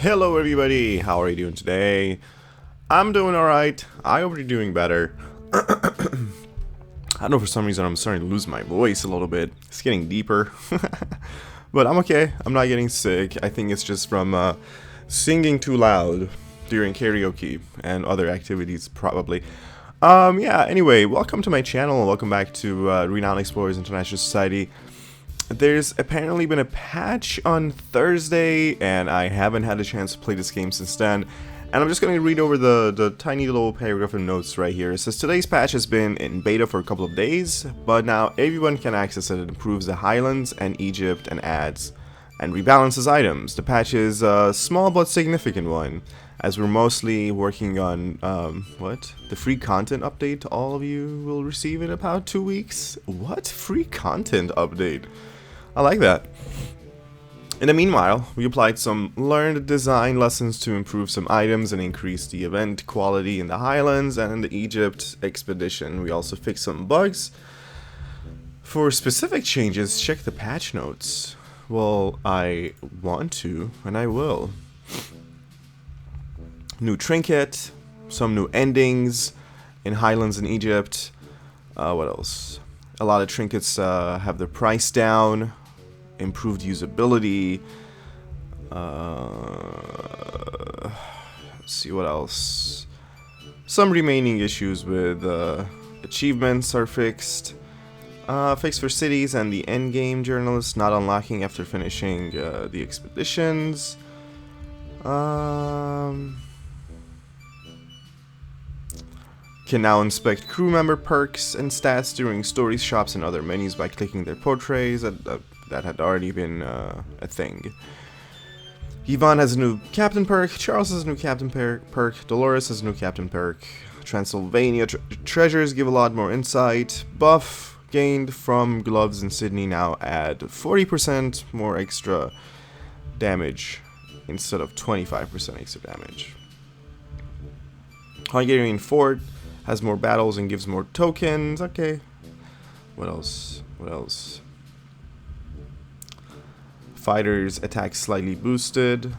Hello everybody, how are you doing today? I'm doing alright. I hope you're doing better. I don't know, for some reason I'm starting to lose my voice a little bit. It's getting deeper. But I'm okay. I'm not getting sick. I think it's just from singing too loud during karaoke and other activities probably. Yeah, anyway, welcome to my channel. Welcome back to Renowned Explorers International Society. There's apparently been a patch on Thursday, and I haven't had a chance to play this game since then. And I'm just going to read over the tiny little paragraph of notes right here. It says, today's patch has been in beta for a couple of days, but now everyone can access it. It improves the Highlands and Egypt and adds and rebalances items. The patch is a small but significant one, as we're mostly working on, the free content update all of you will receive in about 2 weeks? What? Free content update? I like that. In the meanwhile, we applied some learned design lessons to improve some items and increase the event quality in the Highlands and in the Egypt expedition. We also fixed some bugs. For specific changes, check the patch notes. Well, I want to, and I will. New trinket, some new endings in Highlands and Egypt. What else? A lot of trinkets have their price down. Improved usability. Let's see what else. Some remaining issues with achievements are fixed. Fixed for cities and the endgame journalists not unlocking after finishing the expeditions. Can now inspect crew member perks and stats during stories, shops, and other menus by clicking their portraits. That had already been a thing. Yvonne has a new captain perk. Charles has a new captain perk. Dolores has a new captain perk. Transylvania treasures give a lot more insight. Buff gained from gloves in Sydney now add 40% more extra damage instead of 25% extra damage. Hungarian Fort has more battles and gives more tokens. Okay. What else? What else? Fighters attack slightly boosted.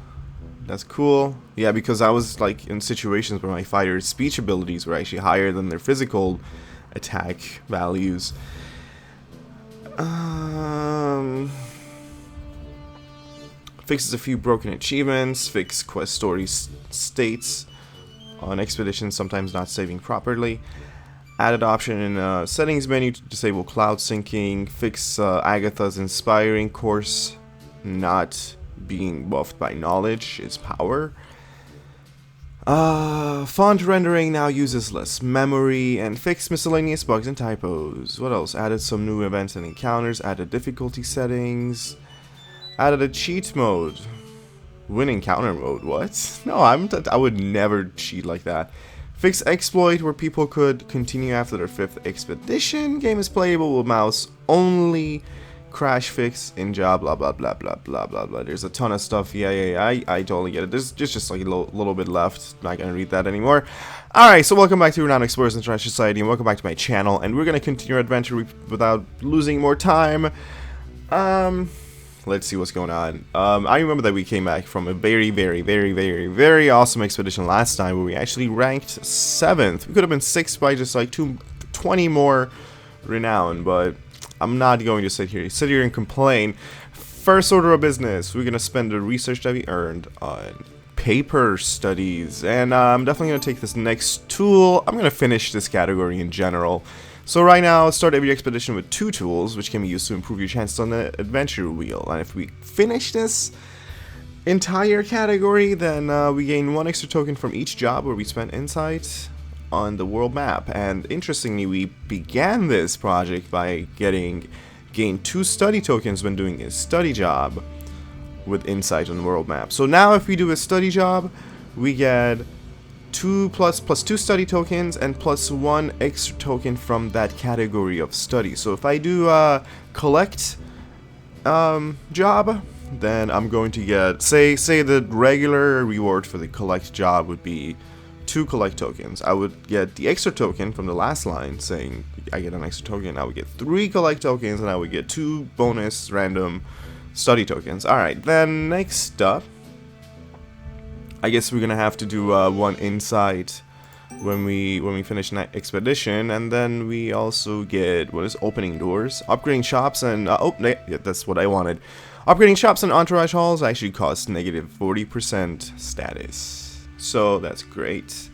That's cool. Yeah, because I was like in situations where my fighters' speech abilities were actually higher than their physical attack values. Fixes a few broken achievements. Fix quest story states on expeditions sometimes not saving properly. Added option in settings menu to disable cloud syncing. Fix Agatha's inspiring course not being buffed by knowledge, its power. Font rendering now uses less memory, and fixed miscellaneous bugs and typos. What else? Added some new events and encounters. Added difficulty settings. Added a cheat mode. Win encounter mode. What? No, I would never cheat like that. Fix exploit where people could continue after their 5th expedition. Game is playable with mouse only. Crash fix in job, blah blah blah blah blah blah blah. There's a ton of stuff. Yeah, I totally get it. There's just like a little bit left. Not gonna read that anymore. Alright, so welcome back to Renowned Explorers International Society, and welcome back to my channel, and we're gonna continue our adventure without losing more time. Let's see what's going on. I remember that we came back from a very awesome expedition last time where we actually ranked 7th. We could have been 6th by just like 20 more renown, but I'm not going to sit here and complain. First order of business, we're going to spend the research that we earned on paper studies. And I'm definitely going to take this next tool. I'm going to finish this category in general. So right now, start every expedition with 2 tools, which can be used to improve your chances on the adventure wheel. And if we finish this entire category, then we gain 1 extra token from each job where we spent insight on the world map. And interestingly, we began this project by gained 2 study tokens when doing a study job with insight on the world map. So now if we do a study job, we get 2 plus 2 study tokens and plus 1 extra token from that category of study. So if I do a collect job, then I'm going to get, say the regular reward for the collect job would be 2 collect tokens. I would get the extra token from the last line saying I get an extra token. I would get 3 collect tokens, and I would get 2 bonus random study tokens. Alright, then next up, I guess we're gonna have to do one insight when we finish night expedition, and then we also get what is opening doors, upgrading shops, and yeah, that's what I wanted. Upgrading shops and entourage halls actually cost negative 40% status, so that's great.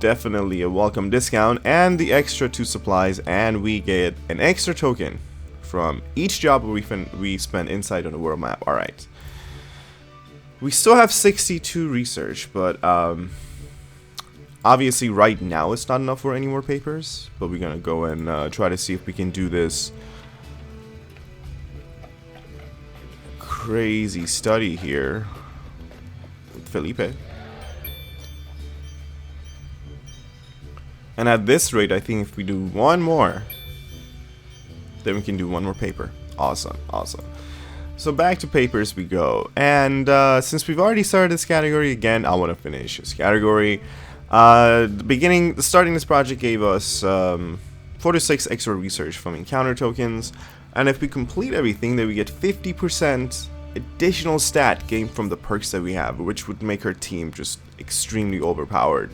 Definitely a welcome discount, and the extra 2 supplies, and we get an extra token from each job we spend inside on the world map. All right. We still have 62 research, but obviously right now it's not enough for any more papers, but we're gonna go and try to see if we can do this crazy study here with Felipe. And at this rate, I think if we do one more, then we can do one more paper. Awesome, awesome. So back to papers we go, and since we've already started this category again, I want to finish this category. Starting this project gave us 4 to 6 extra research from encounter tokens, and if we complete everything, then we get 50% additional stat gained from the perks that we have, which would make our team just extremely overpowered.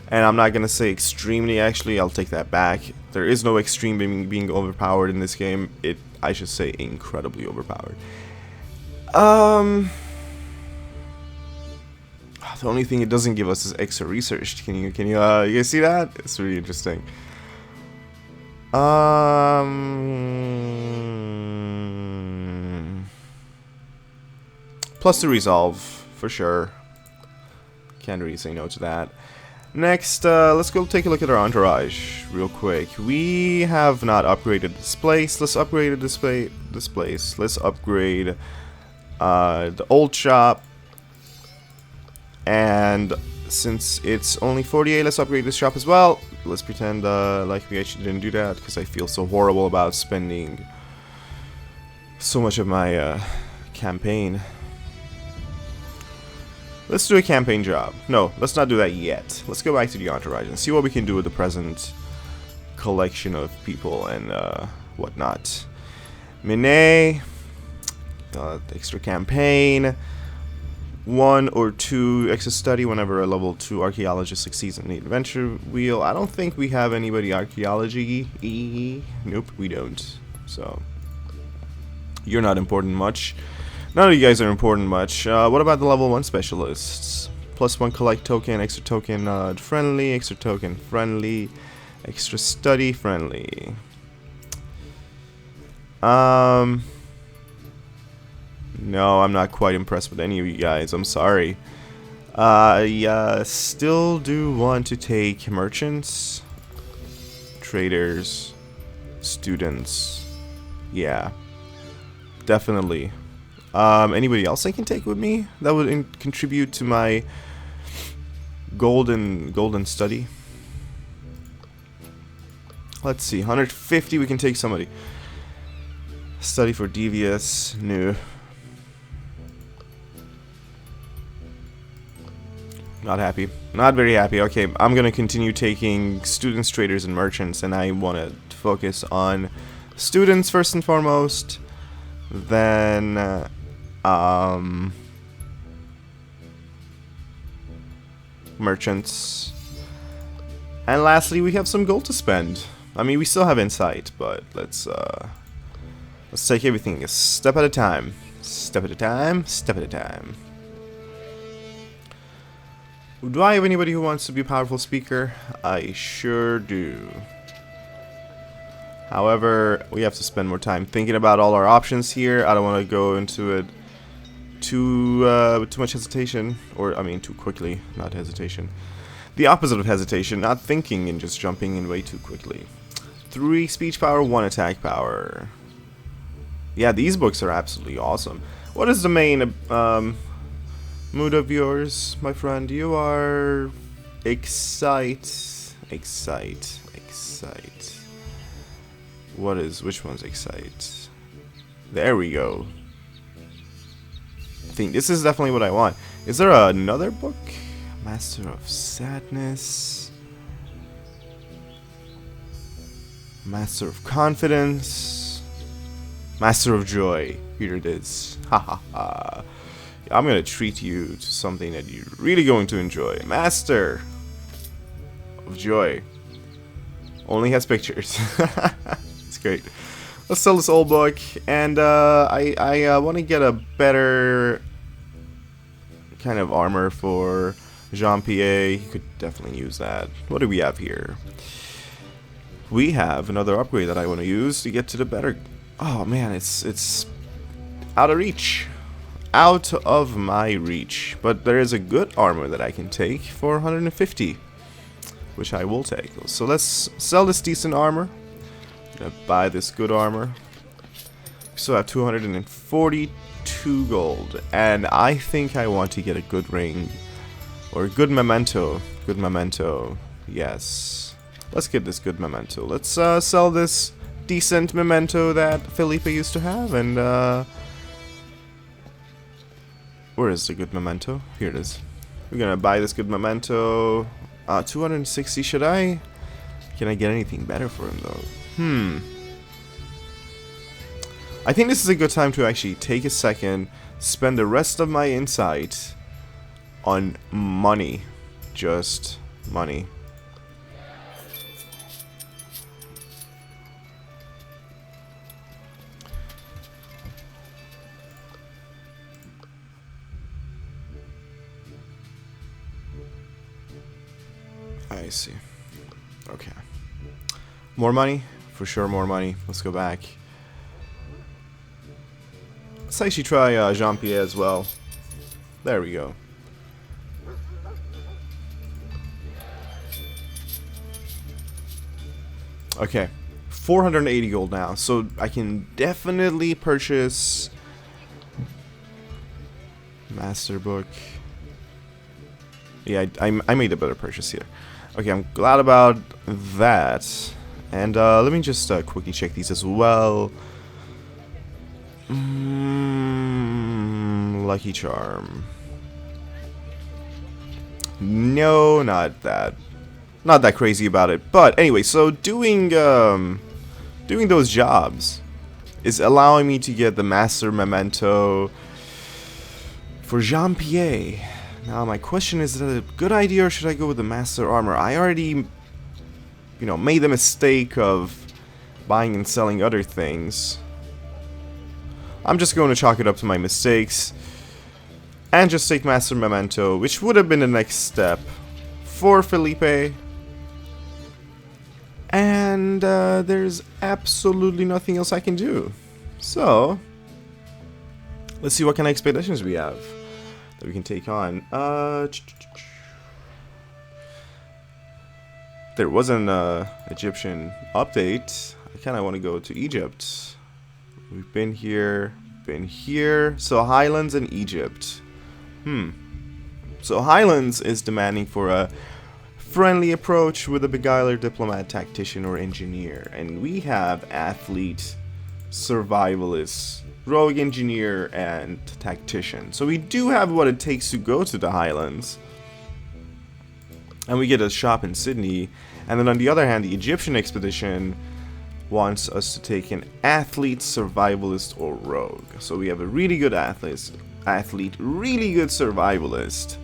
And I'm not gonna say extremely, actually, I'll take that back. There is no extreme being overpowered in this game. I should say incredibly overpowered. The only thing it doesn't give us is extra research. Can you guys see that? It's really interesting. Plus the resolve for sure. Can't really say no to that. Next, let's go take a look at our entourage real quick. We have not upgraded this place. Let's upgrade this place. Let's upgrade the old shop. And since it's only 48, let's upgrade this shop as well. Let's pretend like we actually didn't do that, because I feel so horrible about spending so much of my campaign. Let's do a campaign job. No, let's not do that yet. Let's go back to the entourage and see what we can do with the present collection of people and whatnot. Mine, extra campaign, 1 or 2 extra study whenever a level 2 archaeologist succeeds in the adventure wheel. I don't think we have anybody archaeology. Nope, we don't. So you're not important much. None of you guys are important much. What about the level 1 specialists? +1 collect token, extra token friendly, extra token friendly, extra study friendly. No, I'm not quite impressed with any of you guys. I'm sorry. Yeah, still do want to take merchants, traders, students. Yeah, definitely. Anybody else I can take with me that would contribute to my golden study? Let's see, 150. We can take somebody. Study for devious. No. Not happy. Not very happy. Okay, I'm gonna continue taking students, traders, and merchants, and I want to focus on students first and foremost. Then merchants, and lastly we have some gold to spend. I mean, we still have insight, but let's take everything a step at a time. Step at a time, step at a time. Do I have anybody who wants to be a powerful speaker? I sure do. However, we have to spend more time thinking about all our options here. I don't want to go into it too much hesitation, or I mean too quickly, not hesitation. The opposite of hesitation, not thinking and just jumping in way too quickly. 3 speech power, 1 attack power. Yeah, these books are absolutely awesome. What is the main mood of yours, my friend? You are excite. Which one's excite? There we go. I think this is definitely what I want. Is there another book? Master of Sadness, Master of Confidence, Master of Joy. Here it is. Ha ha ha. I'm gonna treat you to something that you're really going to enjoy. Master of Joy. Only has pictures. It's great. Let's sell this old book, and I want to get a better kind of armor for Jean-Pierre. He could definitely use that. What do we have here? We have another upgrade that I want to use to get to the better. Oh man, it's out of reach. Out of my reach. But there is a good armor that I can take for 150, which I will take. So let's sell this decent armor. I'm gonna buy this good armor. We still have 242 gold, and I think I want to get a good ring or a good memento. Good memento. Yes. Let's get this good memento. Let's sell this decent memento that Felipe used to have, and where is the good memento? Here it is. We're gonna buy this good memento. 260. Should I? Can I get anything better for him though? I think this is a good time to actually take a second, spend the rest of my insight on money. Just money. I see. Okay. More money? For sure, more money. Let's go back. Let's actually try Jean-Pierre as well. There we go. Okay. 480 gold now. So I can definitely purchase Master Book. Yeah, I made a better purchase here. Okay, I'm glad about that. And let me just quickly check these as well. Lucky Charm. No, not that. Not that crazy about it. But anyway, so doing those jobs is allowing me to get the Master Memento for Jean-Pierre. Now my question is that a good idea, or should I go with the Master Armor? I already, made the mistake of buying and selling other things. I'm just going to chalk it up to my mistakes and just take Master Memento, which would have been the next step for Felipe. And there's absolutely nothing else I can do. So let's see what kind of expeditions we have that we can take on. There was an Egyptian update. I kind of want to go to Egypt. We've been here, So Highlands and Egypt. So Highlands is demanding for a friendly approach with a beguiler, diplomat, tactician, or engineer. And we have athlete, survivalist, rogue engineer, and tactician. So we do have what it takes to go to the Highlands. And we get a shop in Sydney. And then on the other hand, the Egyptian expedition wants us to take an athlete, survivalist, or rogue. So we have a really good athlete, really good survivalist.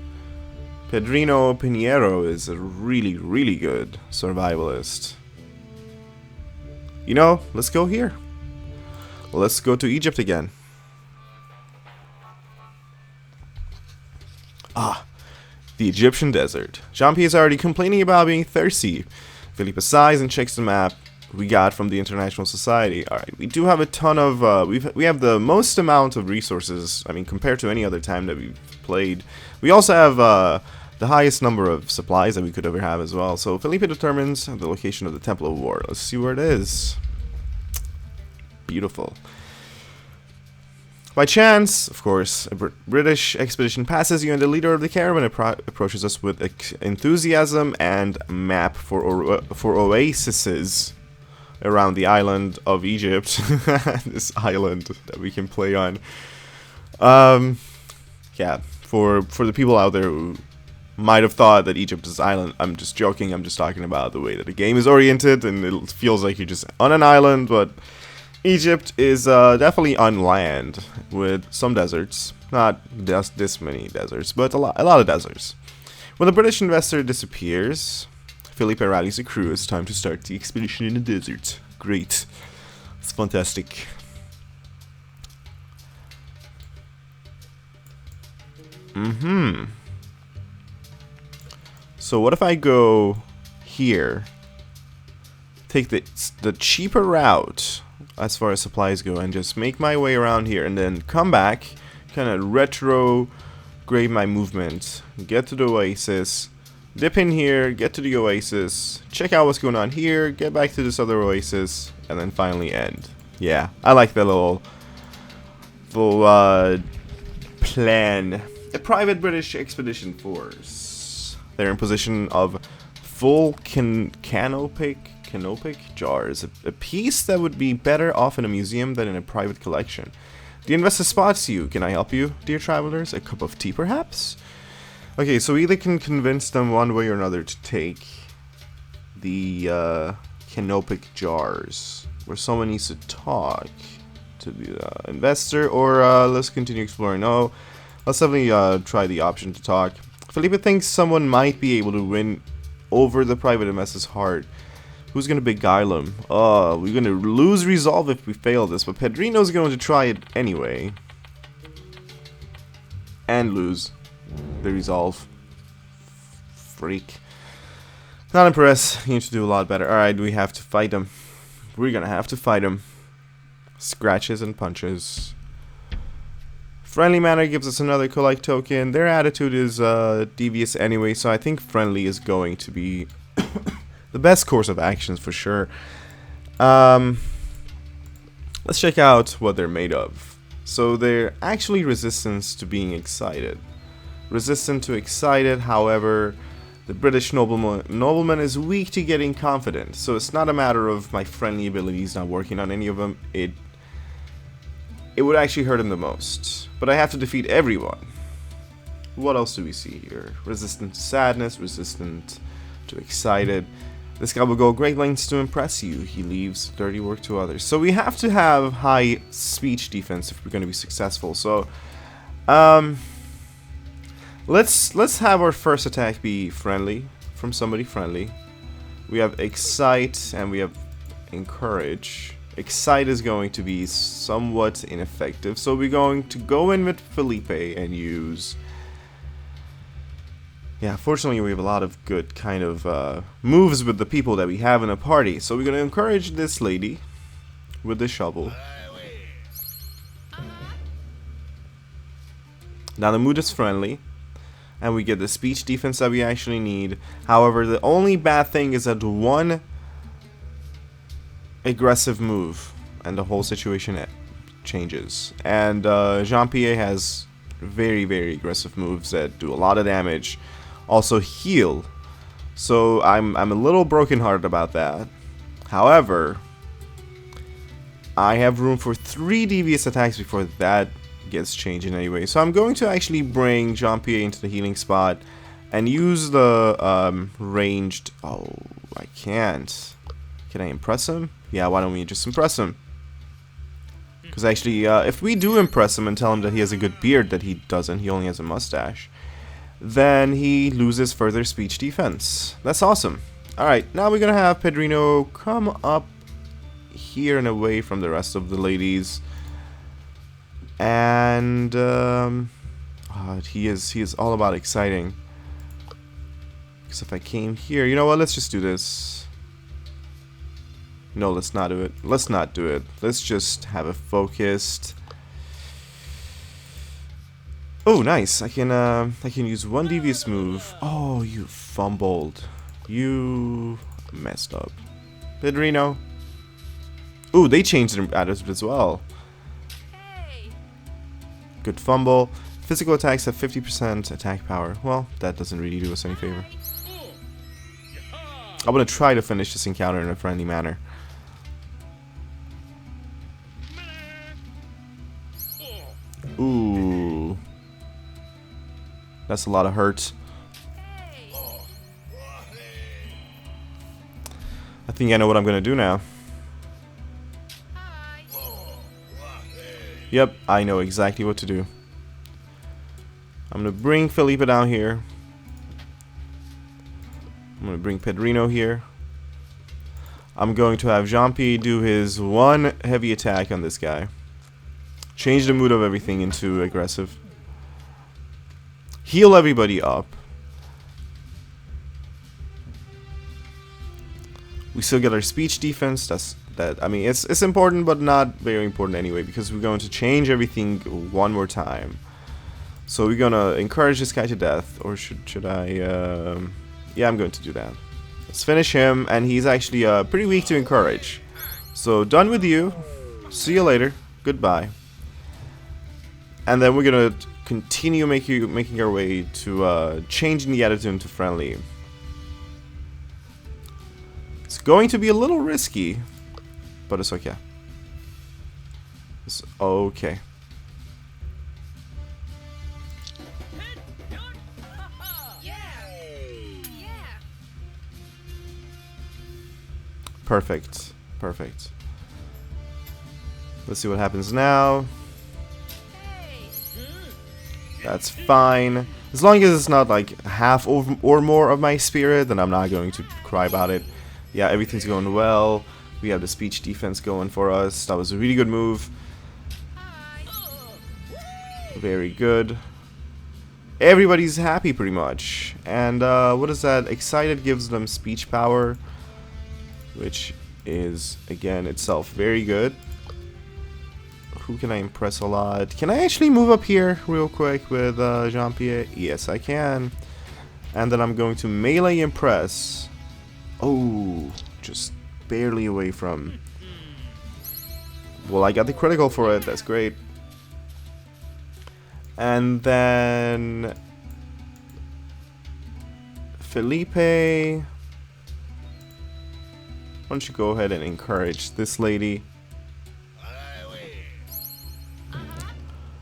Pedrino Pinheiro is a really, really good survivalist. Let's go here. Let's go to Egypt again. The Egyptian desert. Jean-Pierre is already complaining about being thirsty. Felipe sighs and checks the map we got from the International Society. Alright, we do have a ton of, we have the most amount of resources, compared to any other time that we've played. We also have, the highest number of supplies that we could ever have as well. So Felipe determines the location of the Temple of War. Let's see where it is. Beautiful. By chance, of course, a British expedition passes you, and the leader of the caravan approaches us with enthusiasm and map for oases around the island of Egypt. This island that we can play on. Yeah, for the people out there who might have thought that Egypt is an island, I'm just joking. I'm just talking about the way that the game is oriented, and it feels like you're just on an island, but Egypt is definitely on land with some deserts. Not just this many deserts, but a lot of deserts. When the British investor disappears, Felipe rallies the crew. It's time to start the expedition in the desert. Great. It's fantastic. So what if I go here? Take the cheaper route as far as supplies go and just make my way around here and then come back, kind of retrograde my movement, get to the oasis, dip in here, get to the oasis, check out what's going on here, get back to this other oasis, and then finally end. Yeah, I like the little plan. A private British expedition force. They're in position of full canopic jars. A piece that would be better off in a museum than in a private collection. The investor spots you. Can I help you, dear travelers? A cup of tea, perhaps? Okay, so either can convince them one way or another to take the canopic jars, where someone needs to talk to the investor, or let's continue exploring. No, let's definitely try the option to talk. Felipe thinks someone might be able to win over the private investor's heart. Who's gonna beguile him? We're gonna lose resolve if we fail this, but Pedrino's going to try it anyway. And lose the resolve. Freak. Not impressed. You need to do a lot better. Alright, we have to fight him. We're gonna have to fight him. Scratches and punches. Friendly manner gives us another collect token. Their attitude is devious anyway, so I think friendly is going to be the best course of actions for sure. Let's check out what they're made of. So they're actually resistant to being excited. Resistant to excited, however, the British nobleman is weak to getting confident. So it's not a matter of my friendly abilities not working on any of them. It would actually hurt him the most. But I have to defeat everyone. What else do we see here? Resistant to sadness, resistant to excited. This guy will go great lengths to impress you. He leaves dirty work to others. So we have to have high speech defense if we're going to be successful. So, let's have our first attack be friendly, from somebody friendly. We have excite and we have encourage. Excite is going to be somewhat ineffective, so we're going to go in with Felipe and use... Yeah, fortunately we have a lot of good kind of moves with the people that we have in a party. So we're going to encourage this lady with the shovel. Now the mood is friendly, and we get the speech defense that we actually need. However, the only bad thing is that one aggressive move and the whole situation changes. And Jean-Pierre has very, very aggressive moves that do a lot of damage. Also heal. So I'm a little brokenhearted about that. However, I have room for 3 devious attacks before that gets changed in any way. So I'm going to actually bring Jean-Pierre into the healing spot and use the ranged... Oh, I can't. Can I impress him? Yeah, why don't we just impress him? Because actually, if we do impress him and tell him that he has a good beard, that he doesn't, he only has a mustache, then he loses further speech defense. That's awesome. Alright, now we're gonna have Pedrino come up here and away from the rest of the ladies. And he is all about exciting. Because if I came here, you know what, let's just do this. No, let's not do it. Let's not do it. Let's just have a focused... Oh, nice. I can use one devious move. Oh, you fumbled. You messed up. Pedrino. Ooh, they changed their attitude as well. Good fumble. Physical attacks have 50% attack power. Well, that doesn't really do us any favor. I'm gonna try to finish this encounter in a friendly manner. Ooh. That's a lot of hurt. I think I know what I'm gonna do now. Yep, I know exactly what to do. I'm gonna bring Felipe down here. I'm gonna bring Pedrino here. I'm going to have Jean-Pierre do his one heavy attack on this guy. Change the mood of everything into aggressive. Heal everybody up. We still get our speech defense. I mean, it's important, but not very important anyway, because we're going to change everything one more time. So we're gonna encourage this guy to death, or should I? Yeah, I'm going to do that. Let's finish him, and he's actually pretty weak to encourage. So done with you. See you later. Goodbye. And then we're gonna continue making our way to changing the attitude into friendly. It's going to be a little risky, but it's okay. It's okay. Perfect. Perfect. Let's see what happens now. That's fine. As long as it's not like half or more of my spirit, then I'm not going to cry about it. Yeah, everything's going well. We have the speech defense going for us. That was a really good move. Very good. Everybody's happy pretty much. And what is that? Excited gives them speech power, which is, again, itself very good. Who can I impress a lot? Can I actually move up here real quick with Jean-Pierre? Yes, I can. And then I'm going to melee impress. Oh, just barely away from. Well, I got the critical for it. That's great. And then Felipe, why don't you go ahead and encourage this lady?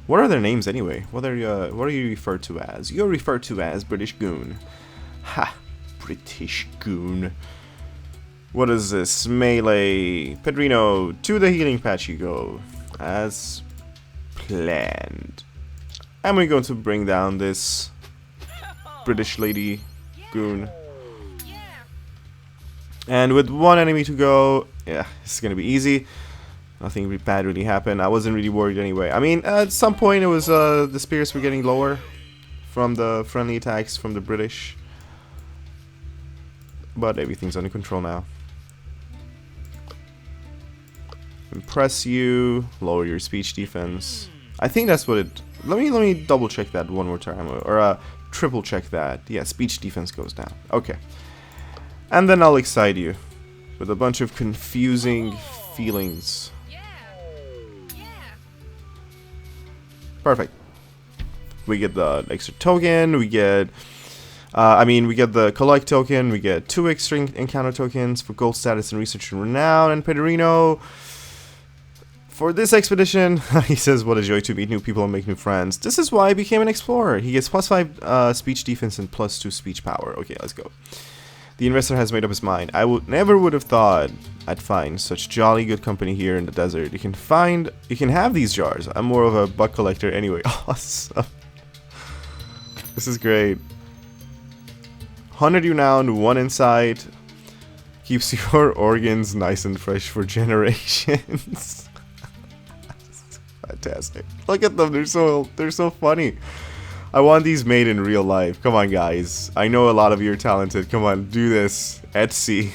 What are their names anyway? What are you referred to as? You're referred to as British Goon. Ha! British Goon. What is this? Melee. Pedrino, to the healing patch you go. As planned. And we're going to bring down this British lady Goon. And with one enemy to go, yeah, it's gonna be easy. Nothing bad really happened. I wasn't really worried anyway. I mean, at some point it was the spears were getting lower from the friendly attacks from the British. But everything's under control now. Impress you, lower your speech defense. I think that's what it. Let me double check that one more time, or triple check that. Yeah, speech defense goes down. Okay, and then I'll excite you with a bunch of confusing feelings. Perfect. We get the extra token. We get. We get the collect token. We get 2 extra encounter tokens for gold status and research and renown. And Pedrino, for this expedition, he says, "What a joy to meet new people and make new friends. This is why I became an explorer." He gets +5 speech defense and +2 speech power. Okay, let's go. The investor has made up his mind. I never would have thought I'd find such jolly good company here in the desert. You can have these jars. I'm more of a bug collector anyway. Awesome. This is great. 100 renown, 1 insight. Keeps your organs nice and fresh for generations. Fantastic. Look at them. They're so funny. I want these made in real life. Come on, guys. I know a lot of you are talented. Come on, do this. Etsy.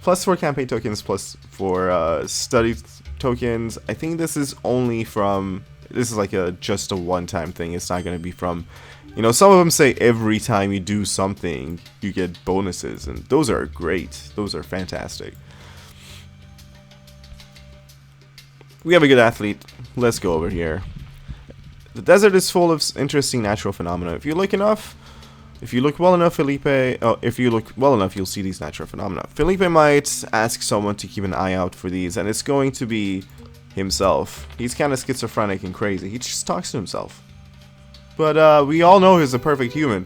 +4 campaign tokens, +4 study tokens. I think this is only from. This is like just a one-time thing. It's not going to be from. You know, some of them say every time you do something, you get bonuses, and those are great. Those are fantastic. We have a good athlete. Let's go over here. The desert is full of interesting natural phenomena. If you look well enough, you'll see these natural phenomena. Felipe might ask someone to keep an eye out for these, and it's going to be himself. He's kind of schizophrenic and crazy. He just talks to himself. But we all know he's a perfect human,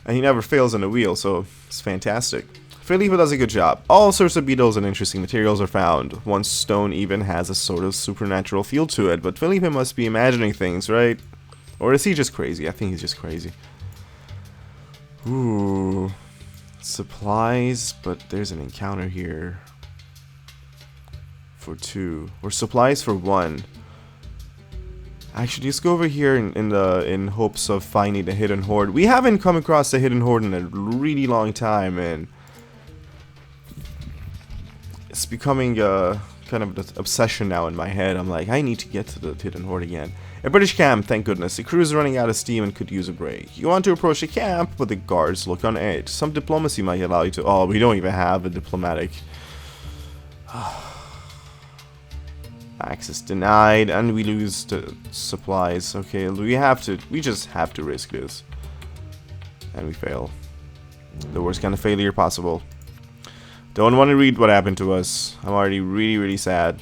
and he never fails on the wheel, so it's fantastic. Felipe does a good job. All sorts of beetles and interesting materials are found. One stone even has a sort of supernatural feel to it, but Felipe must be imagining things, right? Or is he just crazy? I think he's just crazy. Ooh. Supplies, but there's an encounter here. For 2. Or supplies for 1. Actually, let's go over here in hopes of finding the hidden horde. We haven't come across the hidden horde in a really long time, and it's becoming kind of the obsession now in my head. I'm like, I need to get to the hidden horde again. A British camp, thank goodness. The crew is running out of steam and could use a break. You want to approach the camp, but the guards look on edge. Some diplomacy might allow you to... Oh, we don't even have a diplomatic... Access denied, and we lose the supplies. Okay, we just have to risk this. And we fail. The worst kind of failure possible. Don't want to read what happened to us. I'm already really, really sad.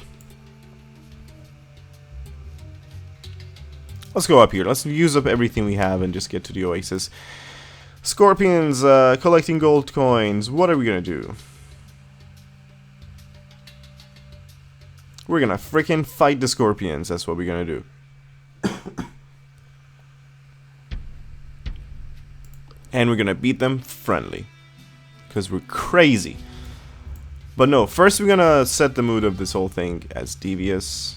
Let's go up here. Let's use up everything we have and just get to the oasis. Scorpions, collecting gold coins. What are we gonna do? We're gonna freaking fight the scorpions. That's what we're gonna do. And we're gonna beat them friendly. Because we're crazy. But no, first we're gonna set the mood of this whole thing as devious.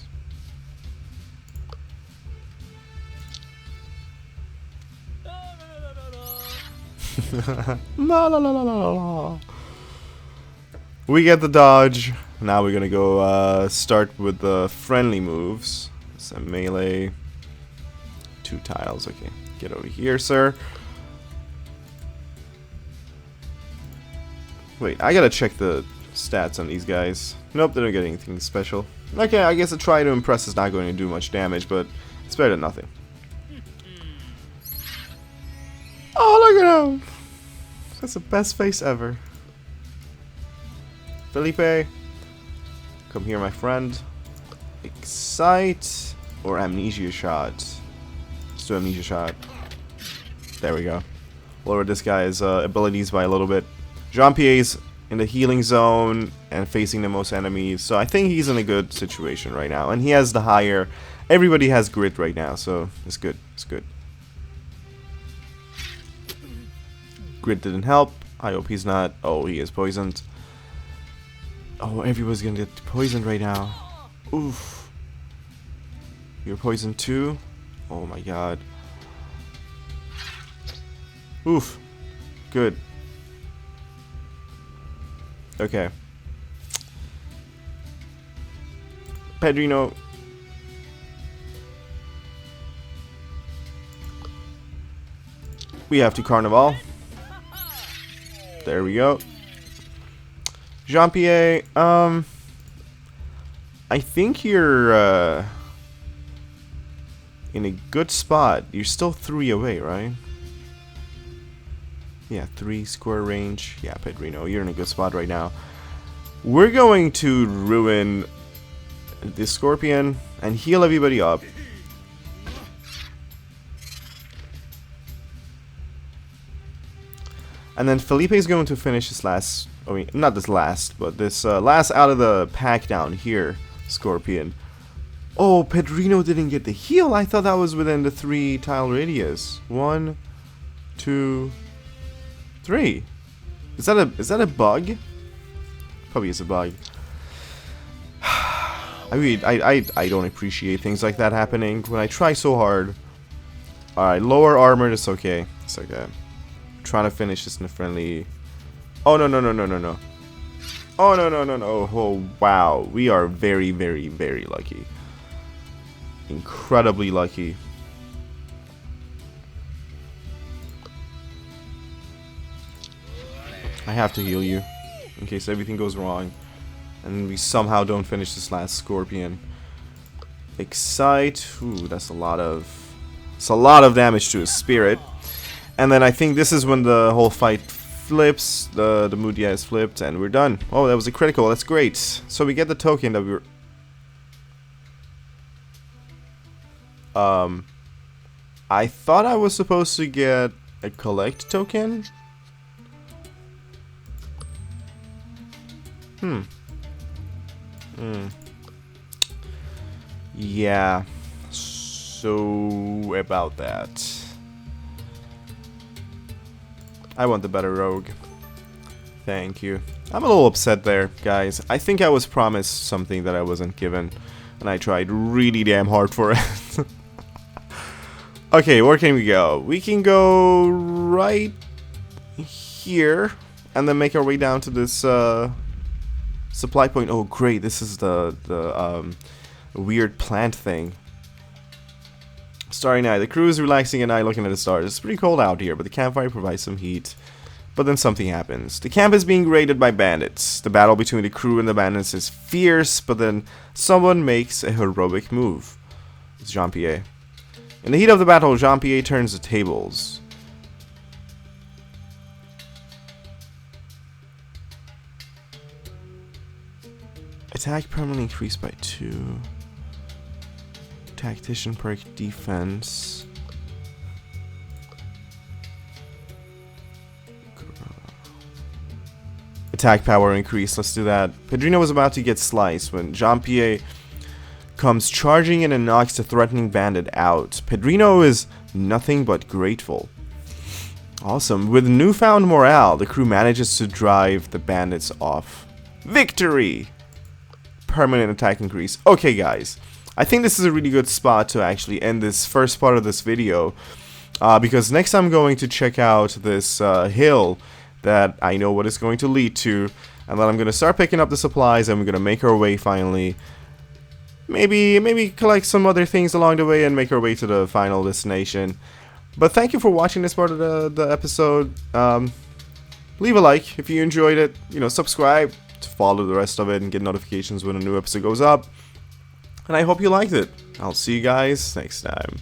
La la la la la la. We get the dodge. Now we're gonna go start with the friendly moves. Some melee. 2 tiles. Okay, get over here, sir. Wait, I gotta check the stats on these guys. Nope, they don't get anything special. Okay, I guess a try to impress is not going to do much damage, but it's better than nothing. Oh, look at him! That's the best face ever. Felipe, come here, my friend. Excite or amnesia shot. Let's do amnesia shot. There we go. Lower this guy's abilities by a little bit. Jean-Pierre's in the healing zone and facing the most enemies, so I think he's in a good situation right now. And he has the higher... Everybody has grit right now, so it's good. It's good. Grit didn't help. I hope he's not... Oh, he is poisoned. Oh, everyone's gonna get poisoned right now. Oof. You're poisoned too? Oh my god. Oof. Good. Okay. Pedrino. We have to Carnival. There we go. Jean-Pierre, I think you're in a good spot. You're still 3 away, right? Yeah, 3 square range. Yeah, Pedrino, you're in a good spot right now. We're going to ruin this Scorpion and heal everybody up. And then Felipe is going to finish this last... I mean, not this last, but this last out of the pack down here, Scorpion. Oh, Pedrino didn't get the heal. I thought that was within the 3 tile radius. 1, 2, 3. Is that a bug? Probably is a bug. I mean, I don't appreciate things like that happening when I try so hard. Alright, lower armor, it's okay. It's okay. I'm trying to finish this in a friendly... Oh, no, no, no, no, no, no. Oh, no, no, no, no. Oh, wow. We are very, very, very lucky. Incredibly lucky. I have to heal you in case everything goes wrong and we somehow don't finish this last Scorpion. Excite. Ooh, that's a lot of... It's a lot of damage to his spirit. And then I think this is when the whole fight flips. The mood is flipped and we're done. Oh, that was a critical. That's great. So we get the token that we were... I thought I was supposed to get a collect token. Yeah. So about that. I want the better rogue. Thank you. I'm a little upset there, guys. I think I was promised something that I wasn't given, and I tried really damn hard for it. Okay, where can we go? We can go right here, and then make our way down to this supply point. Oh, great! This is the weird plant thing. Starry night. The crew is relaxing at night, looking at the stars. It's pretty cold out here, but the campfire provides some heat. But then something happens. The camp is being raided by bandits. The battle between the crew and the bandits is fierce, but then someone makes a heroic move. It's Jean-Pierre. In the heat of the battle, Jean-Pierre turns the tables. Attack permanently increased by 2. Tactician perk defense. Attack power increase. Let's do that. Pedrino was about to get sliced when Jean-Pierre comes charging in and knocks the threatening bandit out. Pedrino is nothing but grateful. Awesome. With newfound morale, the crew manages to drive the bandits off. Victory! Permanent attack increase. Okay, guys. I think this is a really good spot to actually end this first part of this video. Because next I'm going to check out this hill that I know what it's going to lead to. And then I'm going to start picking up the supplies and we're going to make our way finally. Maybe collect some other things along the way and make our way to the final destination. But thank you for watching this part of the episode. Leave a like if you enjoyed it. You know, subscribe to follow the rest of it and get notifications when a new episode goes up. And I hope you liked it. I'll see you guys next time.